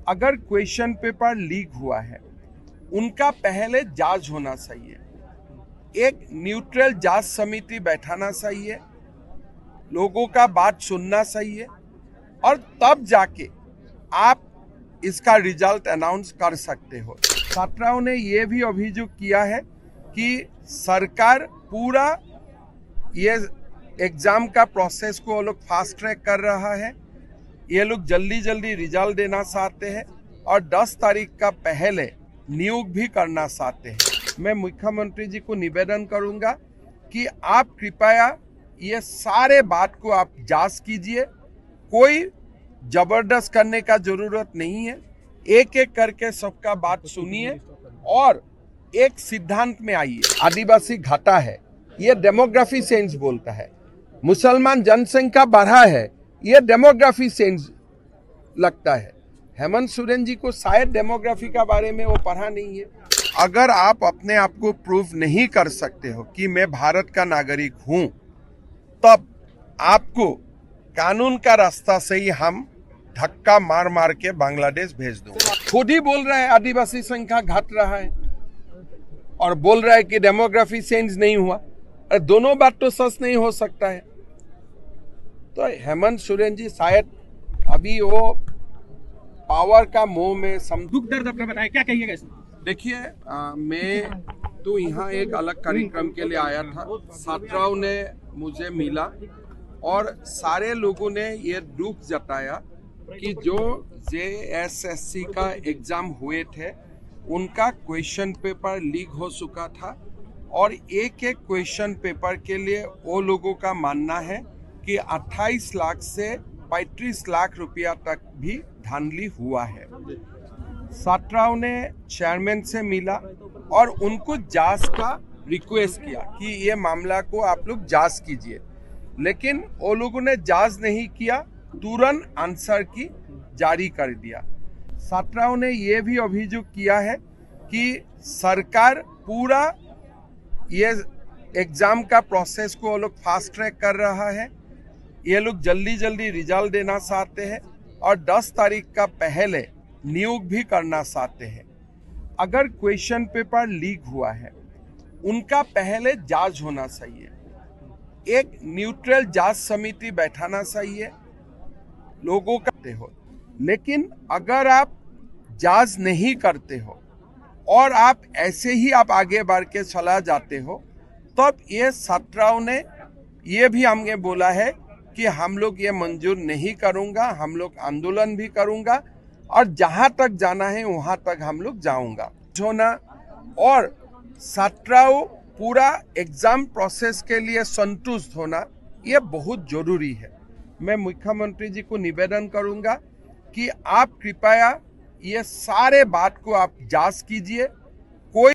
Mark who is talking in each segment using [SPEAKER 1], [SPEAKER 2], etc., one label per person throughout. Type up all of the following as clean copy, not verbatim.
[SPEAKER 1] अगर question paper leak हुआ है उनका पहले जांच होना चाहिए। एक न्यूट्रल जांच समिति बैठाना चाहिए, लोगों का बात सुनना चाहिए और तब जाके आप इसका रिजल्ट अनाउंस कर सकते हो। छात्राओं ने यह भी अभियोग किया है कि सरकार पूरा ये एग्जाम का प्रोसेस को वो लोग फास्ट ट्रैक कर रहा है। ये लोग जल्दी जल्दी रिजल्ट देना चाहते हैं और 10 तारीख का पहले नियुक्त भी करना चाहते हैं। मैं मुख्यमंत्री जी को निवेदन करूंगा कि आप कृपया ये सारे बात को आप जांच कीजिए। कोई जबरदस्त करने का जरूरत नहीं है, एक एक करके सबका बात सुनिए और एक सिद्धांत में आइए। आदिवासी घटा है, ये डेमोग्राफी सेंस बोलता है। मुसलमान जनसंख्या बढ़ा है, ये डेमोग्राफी सेंस लगता है। हेमंत सोरेन जी को शायद डेमोग्राफी का बारे में वो पढ़ा नहीं है। अगर आप अपने आप को प्रूव नहीं कर सकते हो कि मैं भारत का नागरिक हूं, तब आपको कानून का रास्ता से ही हम धक्का मार मार के बांग्लादेश भेज दूंगा। खुद ही बोल रहा है आदिवासी संख्या घट रहा है और बोल रहा है कि डेमोग्राफी चेंज नहीं हुआ। दोनों बात तो सच नहीं हो सकता है। तो हेमंत सोरेन जी शायद अभी वो पावर का मोह में
[SPEAKER 2] दुख दर्द अपना बताएं, क्या कहिएगा इसमें?
[SPEAKER 1] देखिए, मैं तो यहाँ एक अलग कार्यक्रम के लिए आया था। छात्राओं ने मुझे मिला और सारे लोगों ने ये दुख जताया कि जो JSSC का एग्जाम हुए थे उनका क्वेश्चन पेपर लीक हो चुका था और एक एक क्वेश्चन पेपर के लिए वो लोगों का मानना है कि 28 लाख से 35 लाख रुपया तक भी धांधली हुआ है। छात्राओं ने चेयरमैन से मिला और उनको जांच का रिक्वेस्ट किया कि ये मामला को आप लोग जांच कीजिए, लेकिन वो लोगों ने जांच नहीं किया, तुरंत आंसर की जारी कर दिया। छात्राओं ने यह भी अभियोग किया है कि सरकार पूरा ये एग्जाम का प्रोसेस को वो लोग फास्ट ट्रैक कर रहा है। ये लोग जल्दी जल्दी रिजल्ट देना चाहते हैं और 10 तारीख का पहले नियुक्त भी करना चाहते हैं। अगर क्वेश्चन पेपर लीक हुआ है उनका पहले जांच होना चाहिए, एक न्यूट्रल जांच समिति बैठाना चाहिए, लोगों का हो। लेकिन अगर आप जांच नहीं करते हो और आप ऐसे ही आप आगे बढ़ के चला जाते हो, तब ये छात्राओं ने ये भी हमें बोला है कि हम लोग ये मंजूर नहीं करूंगा, हम लोग आंदोलन भी करूंगा और जहां तक जाना है वहां तक हम लोग जाऊंगा होना। और छात्राओं पूरा एग्जाम प्रोसेस के लिए संतुष्ट होना ये बहुत जरूरी है। मैं मुख्यमंत्री जी को निवेदन करूंगा कि आप कृपया ये सारे बात को आप जांच कीजिए। कोई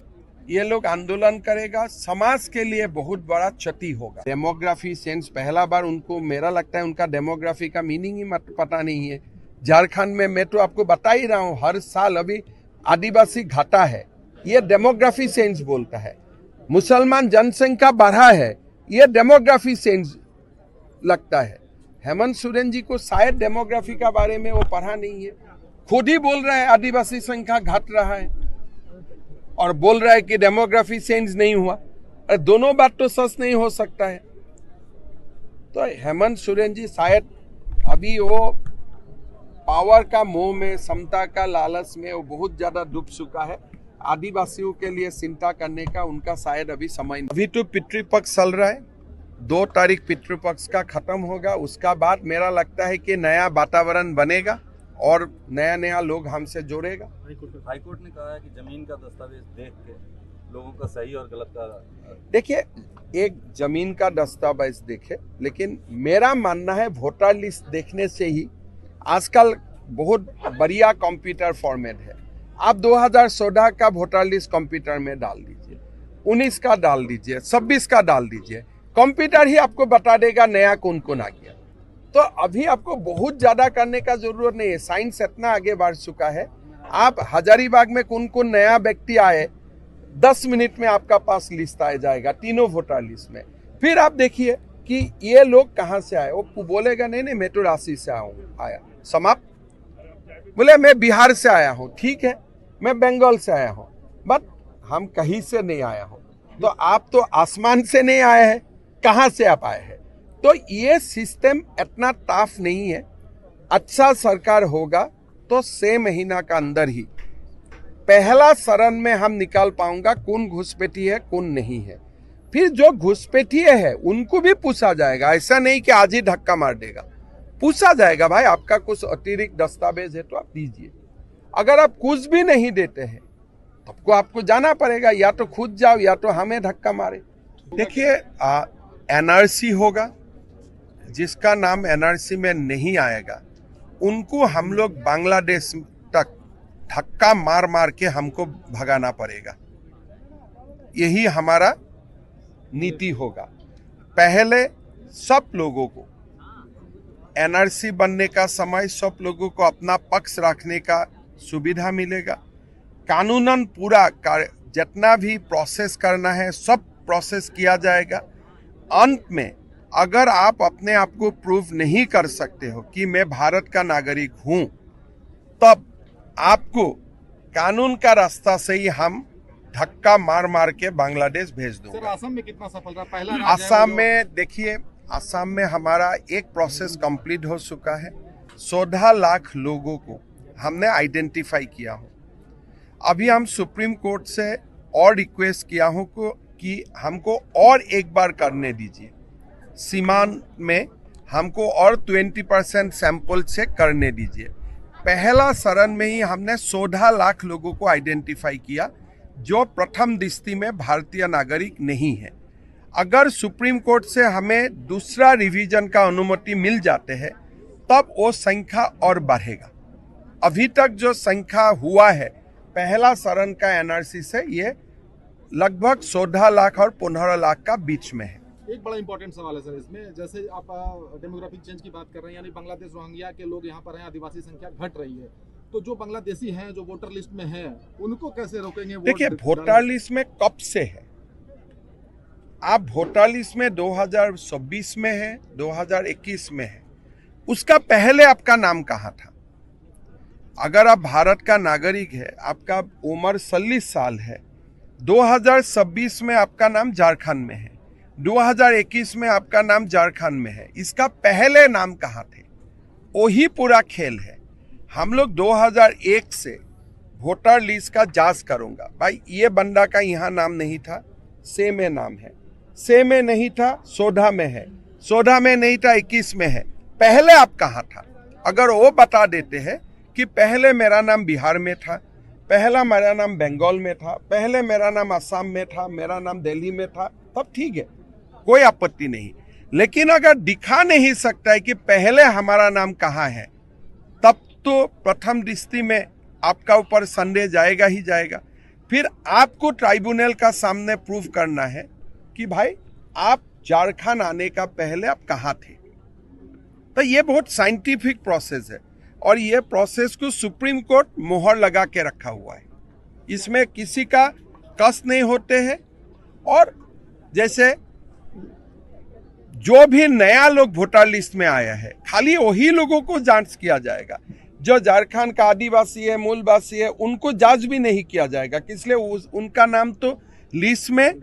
[SPEAKER 1] ये लोग आंदोलन करेगा, समाज के लिए बहुत बड़ा क्षति होगा। डेमोग्राफी सेंस पहला बार उनको, मेरा लगता है उनका डेमोग्राफी का मीनिंग ही पता नहीं है। झारखंड में मैं तो आपको बता ही रहा हूँ, हर साल अभी आदिवासी घटा है, ये डेमोग्राफी सेंस बोलता है। मुसलमान जनसंख्या बढ़ा है, ये डेमोग्राफी सेंस लगता है। हेमंत सोरेन जी को शायद डेमोग्राफी का बारे में वो पढ़ा नहीं है। खुद ही बोल रहा है आदिवासी संख्या घट रहा है और बोल रहा है कि डेमोग्राफी चेंज नहीं हुआ। दोनों बात तो सच नहीं हो सकता है। तो हेमंत सोरेन जी शायद अभी वो पावर का मोह में, समता का लालच में वो बहुत ज्यादा डूब चुका है। आदिवासियों के लिए चिंता करने का उनका शायद अभी समय नहीं। अभी तो पितृपक्ष चल रहा है, 2 तारीख पितृपक्ष का खत्म होगा। उसका बाद मेरा लगता है कि नया वातावरण बनेगा और नया नया लोग हमसे जोड़ेगा।
[SPEAKER 3] हाईकोर्ट ने कहा है कि जमीन का दस्तावेज देख के लोगों का सही और गलत का, देखिए,
[SPEAKER 1] एक जमीन का दस्तावेज देखे, लेकिन मेरा मानना है वोटर लिस्ट देखने से ही आजकल बहुत बढ़िया कंप्यूटर फॉर्मेट है। आप 2014 का वोटर लिस्ट कंप्यूटर में डाल दीजिए, 19 का डाल दीजिए, 26 का डाल दीजिए, कंप्यूटर ही आपको बता देगा नया कौन कौन आ गया। तो अभी आपको बहुत ज्यादा करने का जरूरत नहीं है, साइंस इतना आगे बढ़ चुका है। आप हजारीबाग में कौन कौन नया व्यक्ति आए, 10 मिनट में आपका पास लिस्ट आ जाएगा, तीनों वोटर लिस्ट में। फिर आप देखिए कि ये लोग कहाँ से आए। वो बोलेगा नहीं मैं तो रांची से आया, समाप्त। बोले मैं बिहार से आया हूँ, ठीक है, मैं बंगाल से आया हूँ, बट हम कहीं से नहीं आया हूँ। तो आप तो आसमान से नहीं आए हैं, कहाँ से आप आए हैं? तो ये सिस्टम इतना टफ नहीं है। अच्छा सरकार होगा तो 6 महीना का अंदर ही पहला चरण में हम निकाल पाऊंगा कौन घुसपैठी है कौन नहीं है। फिर जो घुसपैठिए है उनको भी पूछा जाएगा, ऐसा नहीं कि आज ही धक्का मार देगा। पूछा जाएगा, भाई आपका कुछ अतिरिक्त दस्तावेज है तो आप दीजिए। अगर आप कुछ भी नहीं देते हैं तो आपको जाना पड़ेगा, या तो खुद जाओ या तो हमें धक्का मारे। देखिए, एनआरसी होगा, जिसका नाम एनआरसी में नहीं आएगा उनको हम लोग बांग्लादेश तक धक्का मार मार के हमको भगाना पड़ेगा। यही हमारा नीति होगा। पहले सब लोगों को एनआरसी बनने का समय सब लोगों को अपना पक्ष रखने का सुविधा मिलेगा। कानूनन पूरा जितना भी प्रोसेस करना है सब प्रोसेस किया जाएगा। अंत में अगर आप अपने आप को प्रूव नहीं कर सकते हो कि मैं भारत का नागरिक हूं, तब आपको कानून का रास्ता से ही हम धक्का मार मार के बांग्लादेश भेज दूंगा।
[SPEAKER 2] सर, असम में कितना सफल रहा पहला?
[SPEAKER 1] असम में देखिए, असम में हमारा एक प्रोसेस कंप्लीट हो चुका है। 14 लाख लोगों को हमने आइडेंटिफाई किया हो। अभी हम सुप्रीम कोर्ट से और रिक्वेस्ट किया हूं कि हमको और एक बार करने दीजिए। सीमान में हमको और 20% सैंपल चेक करने दीजिए। पहला चरण में ही हमने 14 लाख लोगों को आइडेंटिफाई किया जो प्रथम दृष्टि में भारतीय नागरिक नहीं है। अगर सुप्रीम कोर्ट से हमें दूसरा रिवीजन का अनुमति मिल जाते हैं तब वो संख्या और बढ़ेगा। अभी तक जो संख्या हुआ है पहला चरण का एनआरसी से, ये लगभग 14 लाख और 15 लाख का बीच में है।
[SPEAKER 2] एक बड़ा इंपॉर्टेंट सवाल है सर इसमें, जैसे आप डेमोग्राफिक चेंज की बात कर रहे हैं, यानी बांग्लादेश रोहिंग्या के लोग यहाँ पर हैं, आदिवासी संख्या घट रही है, तो जो बांग्लादेशी हैं जो वोटर लिस्ट में हैं उनको कैसे रोकेंगे?
[SPEAKER 1] देखिए, वोटर लिस्ट में कब से है? आप वोटर लिस्ट में 2026 में है, 2021 में है, उसका पहले आपका नाम कहाँ था? अगर आप भारत का नागरिक है, आपका उम्र 40 साल है, 2026 में आपका नाम झारखंड में है, 2021 में आपका नाम झारखंड में है, इसका पहले नाम कहाँ थे? वही पूरा खेल है। हम लोग 2001 से वोटर लिस्ट का जांच करूंगा। भाई ये बंदा का यहाँ नाम नहीं था, से में नाम है, से में नहीं था, 14 में है, 14 में नहीं था, 21 में है। पहले आप कहाँ था? अगर वो बता देते हैं कि पहले मेरा नाम बिहार में था, पहला मेरा नाम बंगाल में था, पहले मेरा नाम असम में था, मेरा नाम दिल्ली में था, तब ठीक है, कोई आपत्ति नहीं। लेकिन अगर दिखा नहीं सकता है कि पहले हमारा नाम कहाँ है, तब तो प्रथम दृष्टि में आपका ऊपर संदेह जाएगा ही जाएगा। फिर आपको ट्राइब्यूनल का सामने प्रूव करना है कि भाई आप झारखंड आने का पहले आप कहाँ थे। तो ये बहुत साइंटिफिक प्रोसेस है और ये प्रोसेस को सुप्रीम कोर्ट मोहर लगा के रखा हुआ है। इसमें किसी का कष्ट नहीं होते हैं। और जैसे जो भी नया लोग वोटर लिस्ट में आया है, खाली वही लोगों को जांच किया जाएगा। जो झारखंड का आदिवासी है, मूलवासी है, उनको जांच भी नहीं किया जाएगा। इसलिए उनका नाम तो लिस्ट में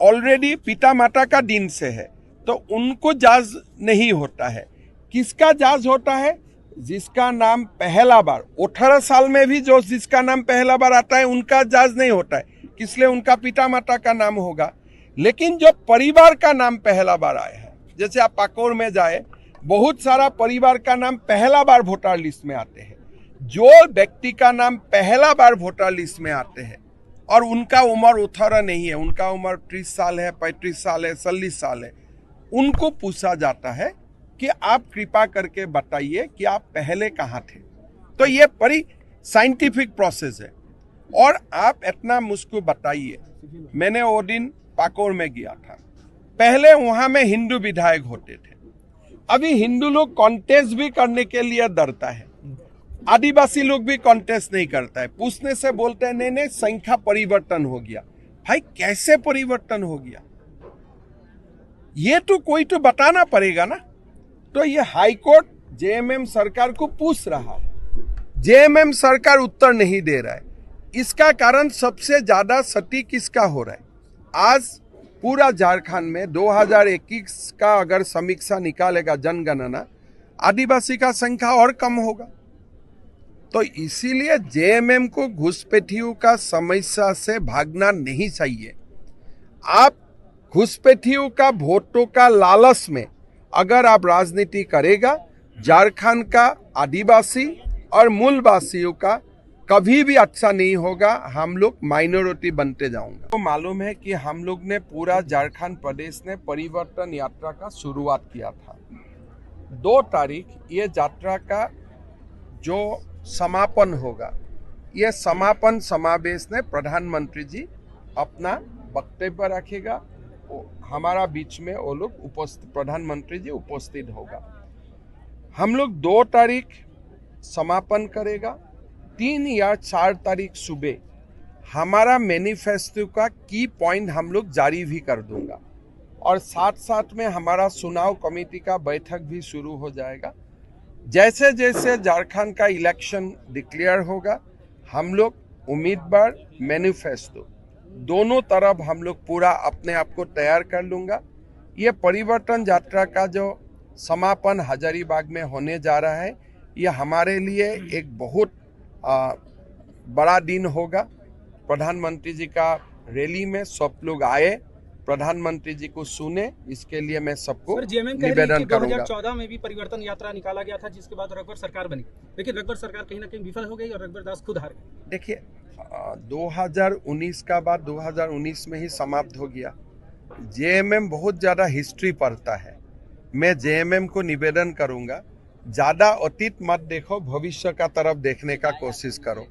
[SPEAKER 1] ऑलरेडी पिता माता का दिन से है, तो उनको जांच नहीं होता है। किसका जांच होता है? जिसका नाम पहला बार 18 साल में भी जो जिसका नाम पहला बार आता है उनका जांच नहीं होता है, इसलिए उनका पिता माता का नाम होगा। लेकिन जो परिवार का नाम पहला बार आया है, जैसे आप पाकोर में जाए, बहुत सारा परिवार का नाम पहला बार वोटर लिस्ट में आते हैं। जो व्यक्ति का नाम पहला बार वोटर लिस्ट में आते हैं और उनका उम्र 18 नहीं है, उनका उम्र 30 साल है, 35 साल है, 40 साल है, उनको पूछा जाता है कि आप कृपा करके बताइए कि आप पहले कहाँ थे। तो ये बड़ी साइंटिफिक प्रोसेस है। और आप इतना मुझको बताइए, मैंने वो दिन पाकोर में गया था, पहले वहां में हिंदू विधायक होते थे, अभी हिंदू लोग कॉन्टेस्ट भी करने के लिए डरता है, आदिवासी लोग भी कॉन्टेस्ट नहीं करता है। पूछने से बोलते हैं नहीं संख्या परिवर्तन हो गया। भाई कैसे परिवर्तन हो गया? ये तो कोई तो बताना पड़ेगा ना। तो ये हाईकोर्ट जेएमएम सरकार को पूछ रहा है। जेएमएम सरकार उत्तर नहीं दे रहा है। इसका कारण सबसे ज्यादा सटीक किसका हो रहा है? आज पूरा झारखंड में 2021 का अगर समीक्षा निकालेगा जनगणना, आदिवासी का संख्या और कम होगा। तो इसीलिए जेएमएम को घुसपैठियों का समस्या से भागना नहीं चाहिए। आप घुसपैठियों का वोटों का लालच में अगर आप राजनीति करेगा, झारखंड का आदिवासी और मूलवासियों का कभी भी अच्छा नहीं होगा। हम लोग माइनॉरिटी बनते जाऊंगा। तो मालूम है कि हम लोग ने पूरा झारखंड प्रदेश ने परिवर्तन यात्रा का शुरुआत किया था। 2 तारीख ये यात्रा का जो समापन होगा, ये समापन समावेश में प्रधानमंत्री जी अपना वक्तव्य रखेगा। हमारा बीच में वो लोग उपस्थित, प्रधानमंत्री जी उपस्थित होगा। हम लोग 2 तारीख समापन करेगा। 3 या 4 तारीख सुबह हमारा मैनिफेस्टो का की पॉइंट हम लोग जारी भी कर दूंगा, और साथ साथ में हमारा चुनाव कमेटी का बैठक भी शुरू हो जाएगा। जैसे जैसे झारखंड का इलेक्शन डिक्लेयर होगा, हम लोग उम्मीदवार मैनिफेस्टो दोनों तरफ हम लोग पूरा अपने आप को तैयार कर लूंगा। ये परिवर्तन यात्रा का जो समापन हजारीबाग में होने जा रहा है, ये हमारे लिए एक बहुत बड़ा दिन होगा। प्रधानमंत्री जी का रैली में सब लोग आए, प्रधानमंत्री जी को सुने, इसके लिए मैं सबको निवेदन करूंगा।
[SPEAKER 4] 2014 में भी परिवर्तन यात्रा निकाला गया था, जिसके बाद रघुवर सरकार बनी, लेकिन रघुवर सरकार कहीं ना कहीं विफल हो गई और रघुवर दास खुद हार गए।
[SPEAKER 1] देखिए, 2019 का बाद 2019 में ही समाप्त हो गया। जेएमएम बहुत ज़्यादा हिस्ट्री पढ़ता है। मैं जेएमएम को निवेदन करूंगा, ज़्यादा अतीत मत देखो, भविष्य का तरफ देखने का कोशिश करो।